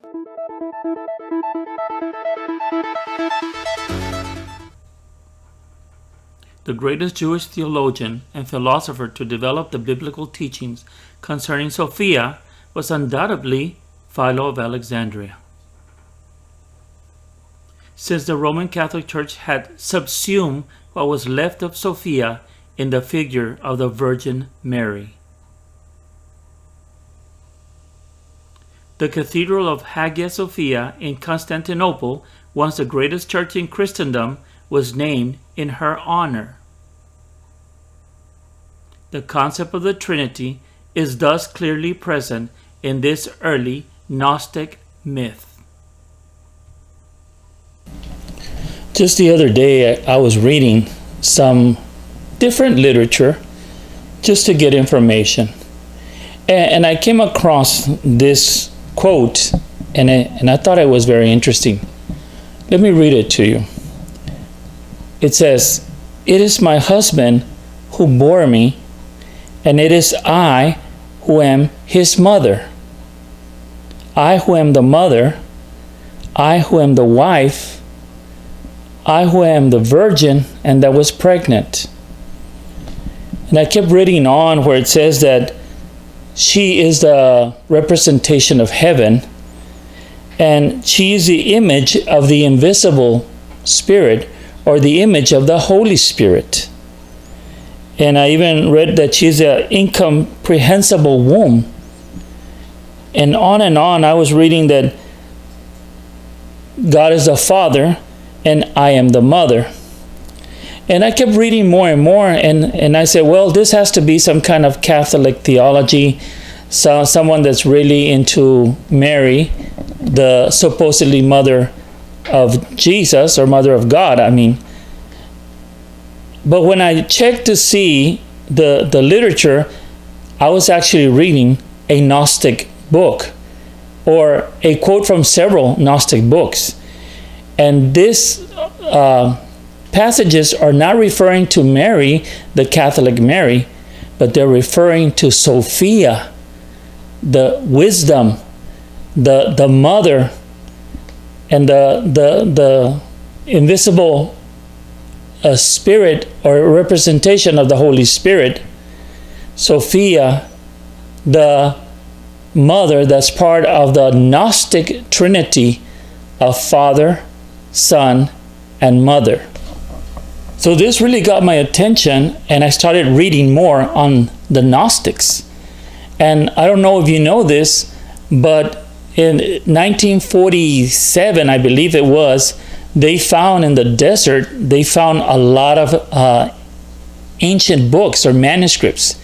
The greatest Jewish theologian and philosopher to develop the biblical teachings concerning Sophia was undoubtedly Philo of Alexandria. Since the Roman Catholic Church had subsumed what was left of Sophia in the figure of the Virgin Mary. The Cathedral of Hagia Sophia in Constantinople, once the greatest church in Christendom, was named in her honor. The concept of the Trinity is thus clearly present in this early Gnostic myth. Just the other day, I was reading some different literature just to get information. And I came across this quote, and I thought it was very interesting. Let me read it to you. It says, "It is my husband who bore me, and it is I who am his mother. I who am the mother, I who am the wife, I who am the virgin and that was pregnant." And I kept reading on where it says that she is the representation of heaven, and she is the image of the invisible Spirit, or the image of the Holy Spirit. And I even read that she's an incomprehensible womb. And on I was reading that God is the Father and I am the mother. And I kept reading more and more, and I said, well, this has to be some kind of Catholic theology, so someone that's really into Mary, the supposedly mother of Jesus, or mother of God, I mean. But when I checked to see the literature, I was actually reading a Gnostic book, or a quote from several Gnostic books. And these passages are not referring to Mary, the Catholic Mary, but they're referring to Sophia, the wisdom, the mother, and the invisible spirit, or representation of the Holy Spirit. Sophia, the mother that's part of the Gnostic Trinity of Father, Son, and Mother. So this really got my attention, and I started reading more on the Gnostics. And I don't know if you know this, but in 1947, I believe it was, they found in the desert, they found a lot of ancient books or manuscripts.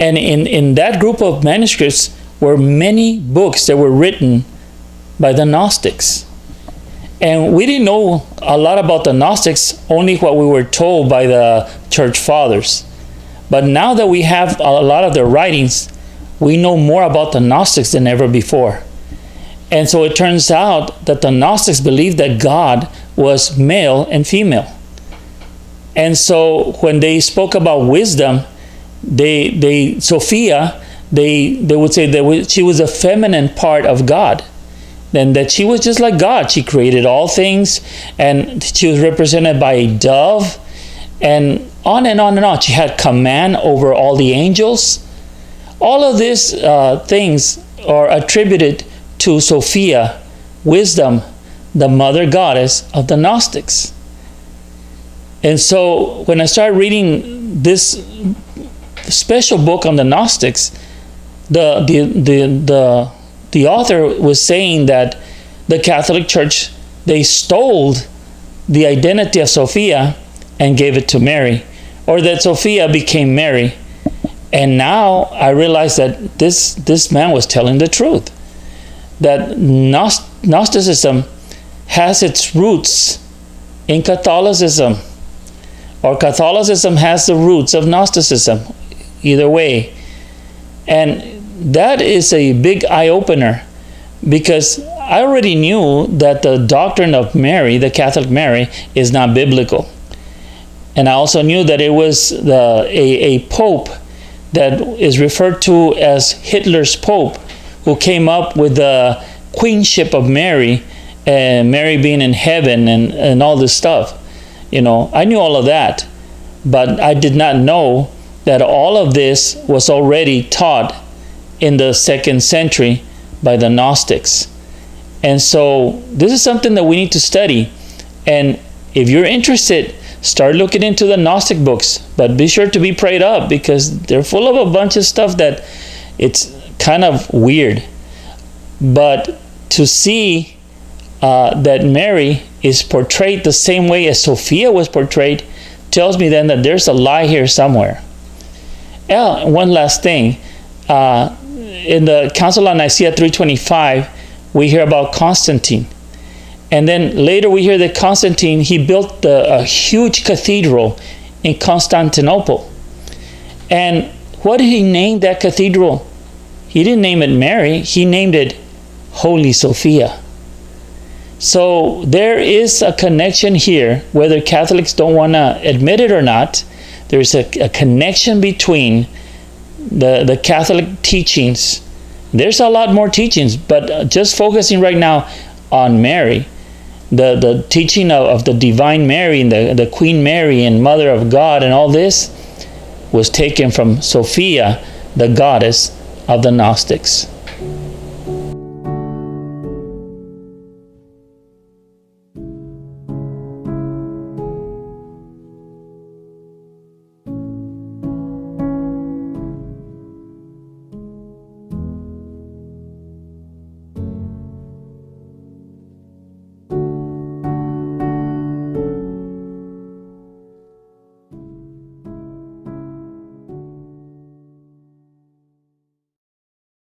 And in that group of manuscripts were many books that were written by the Gnostics. And we didn't know a lot about the Gnostics, only what we were told by the church fathers. But now that we have a lot of their writings, we know more about the Gnostics than ever before. And so it turns out that the Gnostics believed that God was male and female. And so when they spoke about wisdom, Sophia, they would say that she was a feminine part of God. And that she was just like God. She created all things, and she was represented by a dove, and on and on and on. She had command over all the angels. All of these things are attributed to Sophia, wisdom, the mother goddess of the Gnostics. And so when I started reading this special book on the Gnostics, the author was saying that the Catholic Church, they stole the identity of Sophia and gave it to Mary, or that Sophia became Mary. And now I realize that this man was telling the truth, that Gnosticism has its roots in Catholicism, or Catholicism has the roots of Gnosticism, either way. And that is a big eye-opener, because I already knew that the doctrine of Mary, the Catholic Mary, is not biblical. And I also knew that it was a pope that is referred to as Hitler's pope, who came up with the queenship of Mary, and Mary being in heaven and all this stuff. I knew all of that, but I did not know that all of this was already taught in the 2nd century by the Gnostics. And so this is something that we need to study. And if you're interested, start looking into the Gnostic books, but be sure to be prayed up, because they're full of a bunch of stuff that it's kind of weird. But to see that Mary is portrayed the same way as Sophia was portrayed tells me then that there's a lie here somewhere. One last thing. In the Council of Nicaea 325, we hear about Constantine. And then later we hear that Constantine, he built a huge cathedral in Constantinople. And what did he name that cathedral? He didn't name it Mary. He named it Holy Sophia. So there is a connection here, whether Catholics don't want to admit it or not. There's a connection between the Catholic teachings. There's a lot more teachings, but just focusing right now on Mary, the teaching of the Divine Mary and the Queen Mary and Mother of God and all this was taken from Sophia, the goddess of the Gnostics.